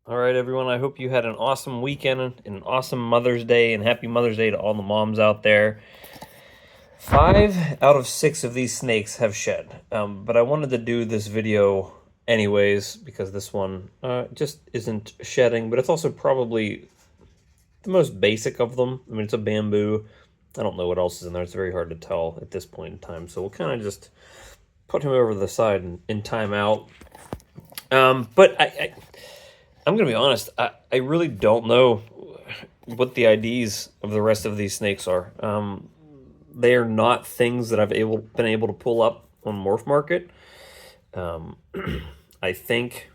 All right, everyone. I hope you had an awesome weekend and an awesome Mother's Day, and happy Mother's Day to all the moms out there. 5 out of 6 of these snakes have shed, but I wanted to do this video anyways because this one just isn't shedding, but it's also probably the most basic of them. I mean, it's a bamboo. I don't know what else is in there. It's very hard to tell at this point in time, so we'll kind of just put him over to the side in timeout. But I'm going to be honest, I really don't know what the IDs of the rest of these snakes are. They are not things that I've been able to pull up on Morph Market. I think,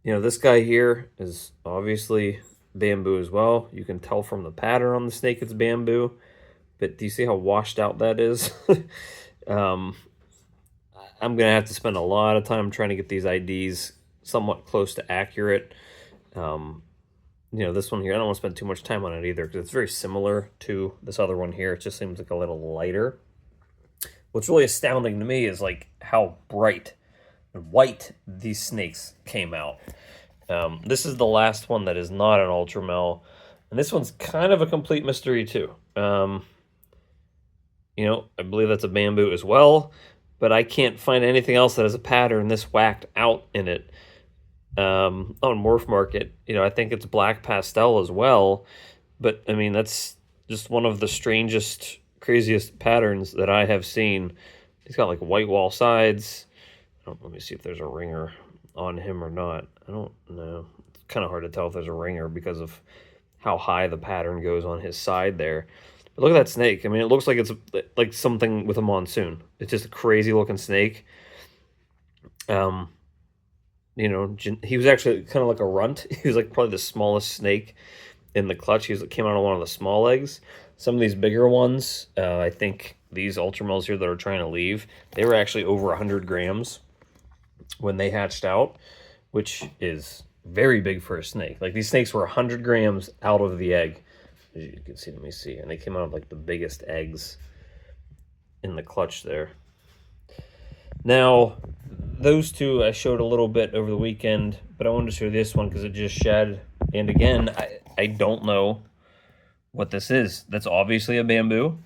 this guy here is obviously bamboo as well. You can tell from the pattern on the snake it's bamboo, but do you see how washed out that is? I'm going to have to spend a lot of time trying to get these IDs somewhat close to accurate. This one here, I don't want to spend too much time on it either because it's very similar to this other one here. It just seems like a little lighter. What's really astounding to me is like how bright and white these snakes came out. This is the last one that is not an Ultramel, and this one's kind of a complete mystery too. I believe that's a bamboo as well, but I can't find anything else that has a pattern this whacked out in it. On Morph Market, I think it's black pastel as well, but I mean that's just one of the strangest, craziest patterns that I have seen. He's got like white wall sides. Let me see if there's a ringer on him or not. I don't know. It's kind of hard to tell if there's a ringer because of how high the pattern goes on his side there. But look at that snake. I mean, it looks like it's like something with a monsoon. It's just a crazy looking snake. He was actually kind of like a runt. He was like probably the smallest snake in the clutch. Came out on one of the small legs. Some of these bigger ones, I think these Ultramels here that are trying to leave, they were actually over 100 grams when they hatched out, which is very big for a snake. Like these snakes were 100 grams out of the egg. As you can see, let me see. And they came out of like the biggest eggs in the clutch there. Now, those two I showed a little bit over the weekend, but I wanted to show this one because it just shed. And again, I don't know what this is. That's obviously a bamboo,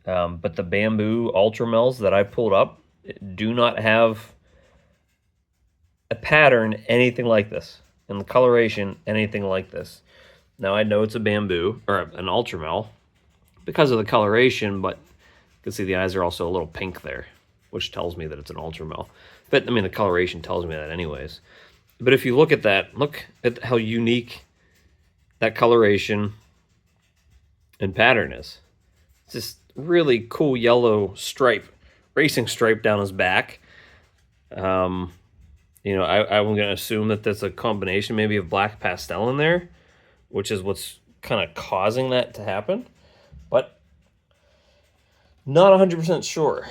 but the bamboo Ultramels that I pulled up do not have a pattern anything like this, and the coloration anything like this. Now, I know it's a bamboo, or an Ultramel, because of the coloration, but you can see the eyes are also a little pink there, which tells me that it's an Ultramel. But, I mean, the coloration tells me that anyways. But if you look at that, look at how unique that coloration and pattern is. It's this really cool yellow stripe, racing stripe down his back. I'm going to assume that that's a combination maybe of black pastel in there, which is what's kind of causing that to happen. But not 100% sure.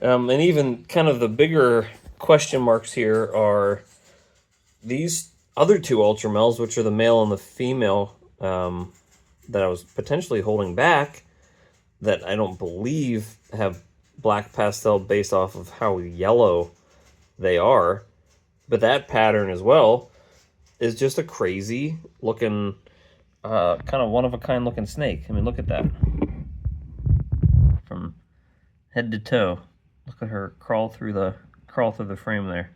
And even kind of the bigger question marks here are these other two Ultramels, which are the male and the female, that I was potentially holding back, that I don't believe have black pastel based off of how yellow they are. But that pattern as well is just a crazy looking, kind of one-of-a-kind looking snake. I mean, look at that. From head to toe. Look at her crawl through the frame there.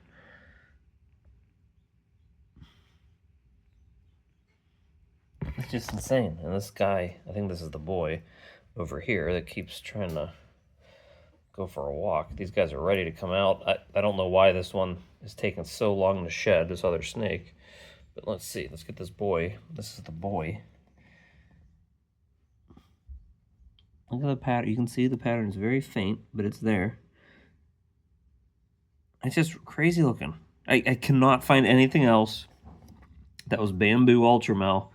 It's just insane. And this guy, I think this is the boy over here that keeps trying to go for a walk. These guys are ready to come out. I don't know why this one is taking so long to shed, this other snake. But let's see. Let's get this boy. This is the boy. Look at the pattern. You can see the pattern is very faint, but it's there. It's just crazy looking. I cannot find anything else that was bamboo Ultramel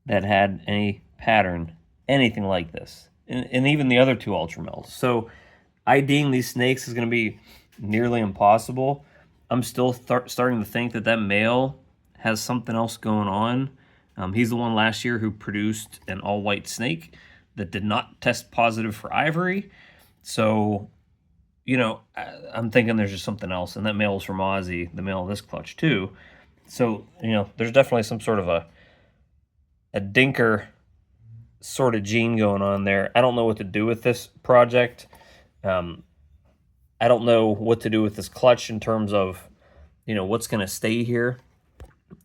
that had any pattern, anything like this. And even the other two Ultramels. So IDing these snakes is going to be nearly impossible. I'm still starting to think that male has something else going on. He's the one last year who produced an all-white snake that did not test positive for ivory. So, I'm thinking there's just something else. And that male is from Aussie, the male of this clutch too. So, you know, there's definitely some sort of a dinker sort of gene going on there. I don't know what to do with this project. I don't know what to do with this clutch in terms of, you know, what's going to stay here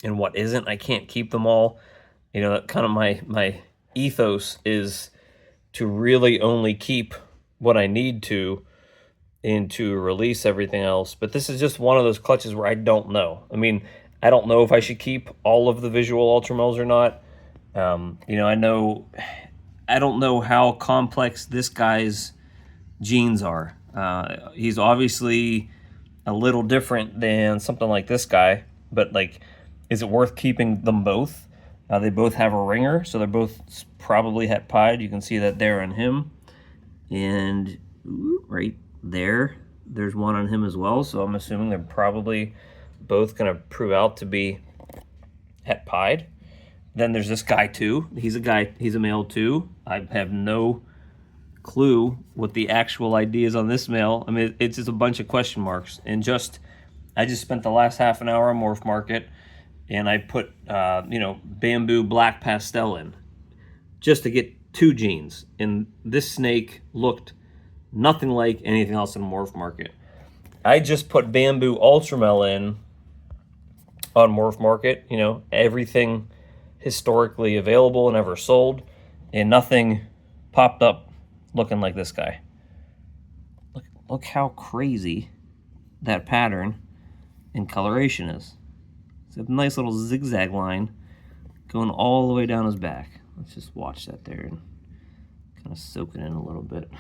and what isn't. I can't keep them all. You know, that kind of my ethos is to really only keep what I need to and to release everything else. But this is just one of those clutches where I don't know. I mean, I don't know if I should keep all of the visual ULTRAMELS or not. You know, I don't know how complex this guy's genes are. He's obviously a little different than something like this guy, but like, is it worth keeping them both? They both have a ringer, so they're both probably het pied. You can see that there on him, and right there's one on him as well. So I'm assuming they're probably both going to prove out to be het pied. Then there's this guy too. He's a male too. I have no clue what the actual ID is on this male. I mean, it's just a bunch of question marks. And I just spent the last half an hour on Morph Market, and I put you know, bamboo black pastel in just to get 2 genes. And this snake looked nothing like anything else in Morph Market. I just put bamboo ULTRAMEL in on Morph Market, you know, everything historically available and ever sold, and nothing popped up looking like this guy. Look how crazy that pattern and coloration is. It's a nice little zigzag line going all the way down his back. Let's just watch that there and kind of soak it in a little bit.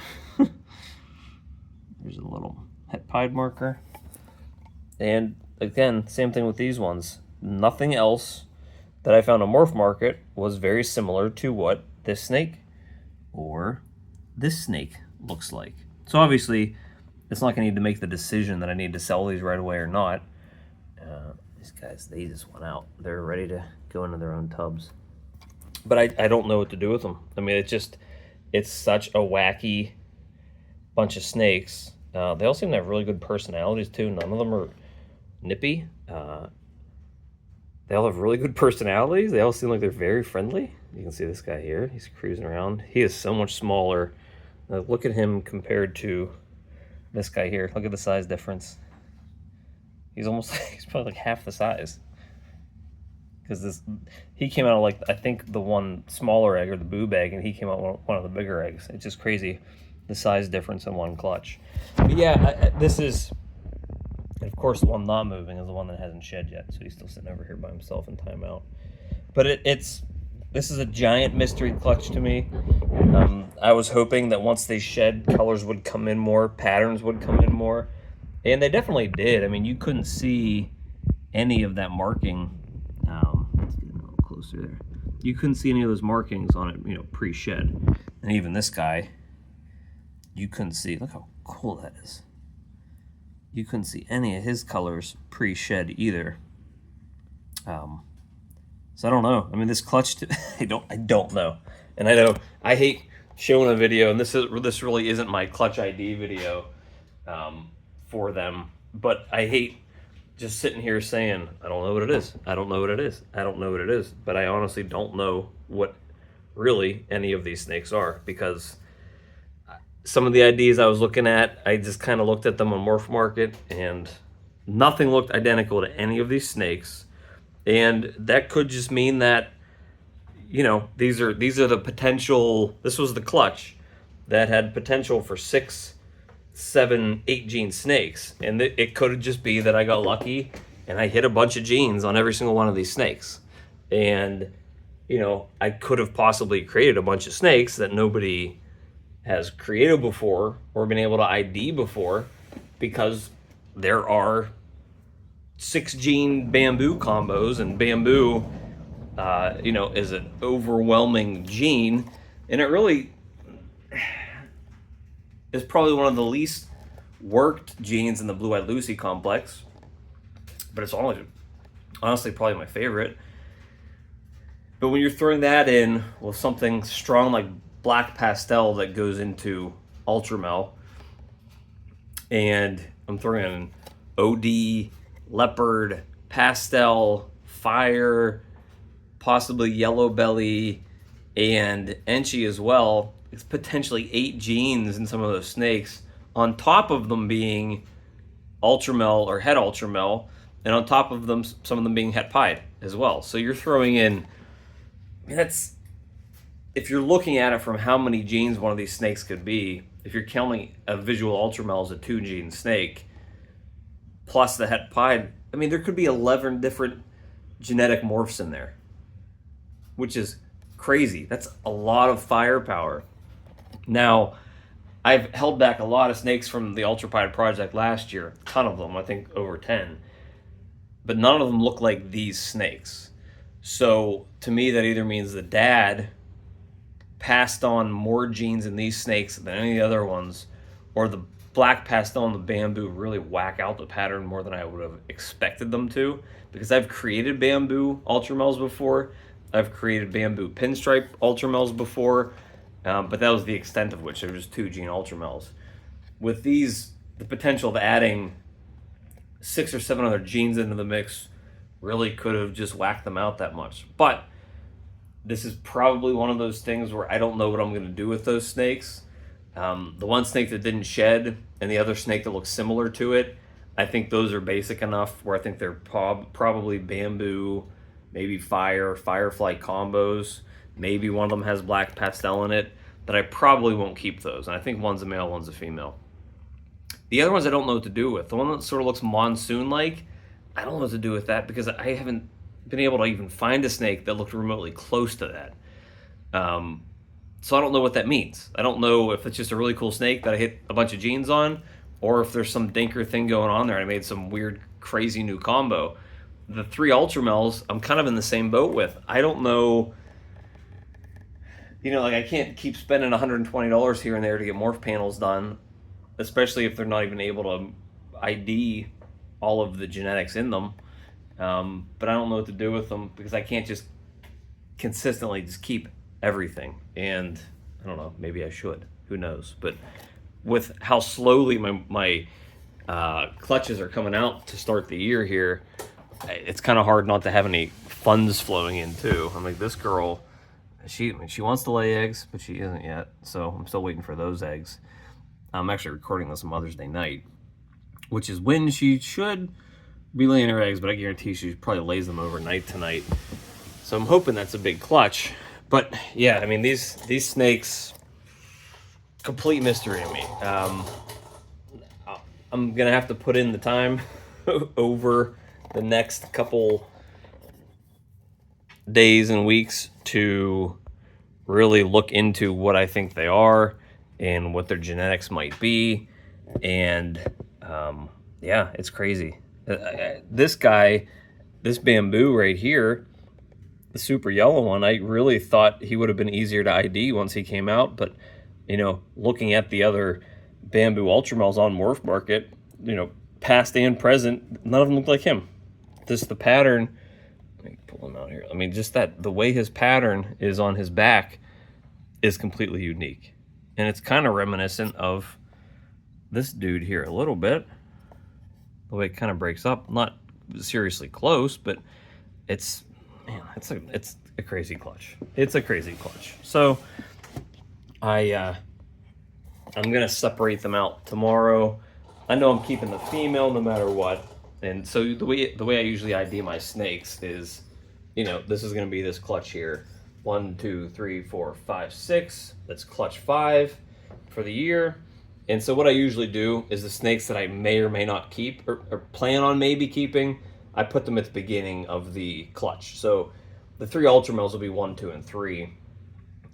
There's a little het pied marker. And again, same thing with these ones. Nothing else that I found on Morph Market was very similar to what this snake or this snake looks like. So obviously, it's not gonna need to make the decision that I need to sell these right away or not. These guys, they just went out. They're ready to go into their own tubs. But I don't know what to do with them. I mean, it's such a wacky bunch of snakes. They all seem to have really good personalities too. None of them are nippy. They all have really good personalities. They all seem like they're very friendly. You can see this guy here. He's cruising around. He is so much smaller. Look at him compared to this guy here. Look at the size difference. He's probably like half the size. Because he came out of, like, I think the one smaller egg or the boob egg, and he came out one of the bigger eggs. It's just crazy, the size difference in one clutch. But yeah, this is, of course, the one not moving is the one that hasn't shed yet, so he's still sitting over here by himself in timeout. But this is a giant mystery clutch to me. I was hoping that once they shed, colors would come in more, patterns would come in more, and they definitely did. I mean, you couldn't see any of that marking. Let's get a little closer there. You couldn't see any of those markings on it, you know, pre-shed. And even this guy, you couldn't see. Look how cool that is. You couldn't see any of his colors pre-shed either. So I don't know. I mean, this clutch, I don't know. And I know I hate showing a video, and this really isn't my clutch ID video for them. But I hate just sitting here saying, I don't know what it is. I don't know what it is. I don't know what it is. But I honestly don't know what really any of these snakes are, because some of the IDs I was looking at, I just kind of looked at them on Morph Market, and nothing looked identical to any of these snakes. And that could just mean that, you know, these are the potential. This was the clutch that had potential for 6, 7, 8 gene snakes, and it could just be that I got lucky and I hit a bunch of genes on every single one of these snakes. And, you know, I could have possibly created a bunch of snakes that nobody has created before or been able to ID before, because there are 6 gene bamboo combos, and bamboo, you know, is an overwhelming gene, and it really is probably one of the least worked genes in the Blue-Eyed Lucy complex, but it's honestly probably my favorite. But when you're throwing that in with something strong like black pastel that goes into ULTRAMEL, and I'm throwing in OD, leopard, pastel, fire, possibly yellow belly, and Enchi as well. It's potentially 8 genes in some of those snakes, on top of them being ultramel or het ultramel, and on top of them, some of them being het pied as well. So you're throwing in, I mean, that's, if you're looking at it from how many genes one of these snakes could be, if you're counting a visual ultramel as a 2-gene snake, plus the het pied, I mean, there could be 11 different genetic morphs in there, which is crazy. That's a lot of firepower. Now, I've held back a lot of snakes from the Ultra Pied project last year, a ton of them, I think over 10, but none of them look like these snakes. So to me, that either means the dad passed on more genes in these snakes than any of the other ones, or the black pastel and the bamboo really whack out the pattern more than I would have expected them to, because I've created bamboo ultramels before. I've created bamboo pinstripe ultramels before, but that was the extent of which. They were just 2-gene ultramels. With these, the potential of adding 6 or 7 other genes into the mix really could have just whacked them out that much. But this is probably one of those things where I don't know what I'm going to do with those snakes. The one snake that didn't shed and the other snake that looks similar to it, I think those are basic enough where I think they're probably bamboo, maybe firefly combos. Maybe one of them has black pastel in it, that I probably won't keep those. And I think one's a male, one's a female. The other ones I don't know what to do with. The one that sort of looks monsoon-like, I don't know what to do with that because I haven't been able to even find a snake that looked remotely close to that. So I don't know what that means. I don't know if it's just a really cool snake that I hit a bunch of genes on, or if there's some dinker thing going on there and I made some weird, crazy new combo. The 3 ultramels, I'm kind of in the same boat with. I don't know, like I can't keep spending $120 here and there to get morph panels done, especially if they're not even able to ID all of the genetics in them. But I don't know what to do with them because I can't just consistently just keep everything. And I don't know, maybe I should, who knows. But with how slowly my clutches are coming out to start the year here, it's kind of hard not to have any funds flowing in too. I'm like, this girl, she wants to lay eggs, but she isn't yet. So I'm still waiting for those eggs. I'm actually recording this on Mother's Day night, which is when she should be laying her eggs, but I guarantee she probably lays them overnight tonight. So I'm hoping that's a big clutch. But yeah, I mean, these snakes, complete mystery to me. I'm gonna have to put in the time over the next couple days and weeks to really look into what I think they are and what their genetics might be. And yeah, it's crazy. This guy, this bamboo right here, the super yellow one, I really thought he would have been easier to ID once he came out. But, looking at the other bamboo ultramels on Morph Market, past and present, none of them look like him. Just the pattern, let me pull him out here. I mean, just the way his pattern is on his back is completely unique. And it's kind of reminiscent of this dude here a little bit. The way it kind of breaks up, not seriously close, but it's a crazy clutch. It's a crazy clutch. So I'm gonna separate them out tomorrow. I know I'm keeping the female no matter what. And so the way I usually ID my snakes is, this is gonna be this clutch here. 1, 2, 3, 4, 5, 6. That's clutch 5 for the year. And so what I usually do is the snakes that I may or may not keep or plan on maybe keeping, I put them at the beginning of the clutch. So the 3 ultramels will be 1, 2, and 3.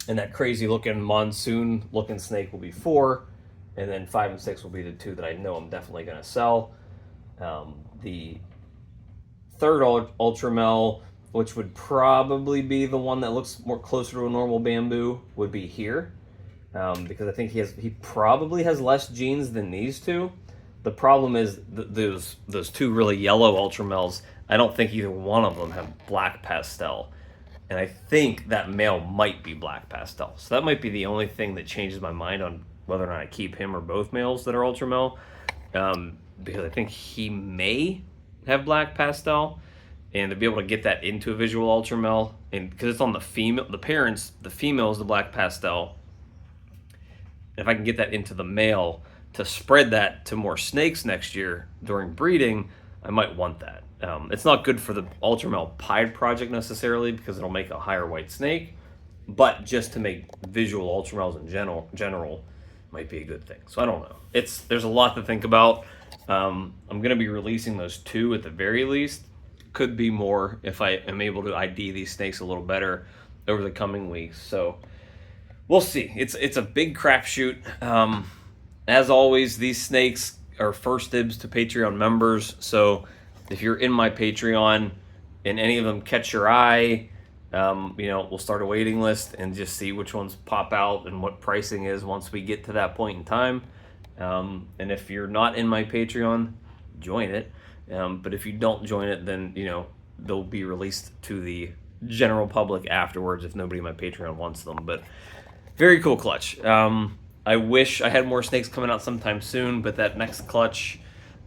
And that crazy looking monsoon looking snake will be 4. And then 5 and 6 will be the 2 that I know I'm definitely going to sell. The third ultramel, which would probably be the one that looks more closer to a normal bamboo, would be here. Because I think he probably has less genes than these 2. The problem is those 2 really yellow ultramels, I don't think either one of them have black pastel. And I think that male might be black pastel. So that might be the only thing that changes my mind on whether or not I keep him or both males that are ultramel. Because I think he may have black pastel. and to be able to get that into a visual ultramel, and because it's on the female, the parents, the female is the black pastel. If I can get that into the male to spread that to more snakes next year during breeding, I might want that. It's not good for the ultramel pied project necessarily because it'll make a higher white snake, but just to make visual ultramels in general might be a good thing. So I don't know. There's a lot to think about. I'm going to be releasing those 2 at the very least. Could be more if I am able to ID these snakes a little better over the coming weeks. So we'll see. It's a big crapshoot. As always, these snakes are first dibs to Patreon members. So if you're in my Patreon and any of them catch your eye, we'll start a waiting list and just see which ones pop out and what pricing is once we get to that point in time. And if you're not in my Patreon, join it. But if you don't join it, then, they'll be released to the general public afterwards if nobody in my Patreon wants them. But very cool clutch. I wish I had more snakes coming out sometime soon, but that next clutch,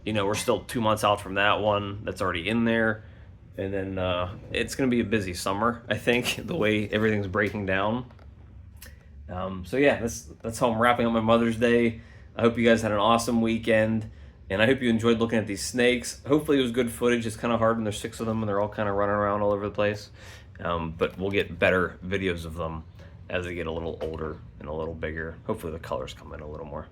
we're still 2 months out from that one. That's already in there. And then it's going to be a busy summer, I think, the way everything's breaking down. So yeah, that's how I'm wrapping up my Mother's Day. I hope you guys had an awesome weekend, and I hope you enjoyed looking at these snakes. Hopefully it was good footage. It's kind of hard when there's 6 of them and they're all kind of running around all over the place. But we'll get better videos of them as they get a little older and a little bigger. Hopefully the colors come in a little more.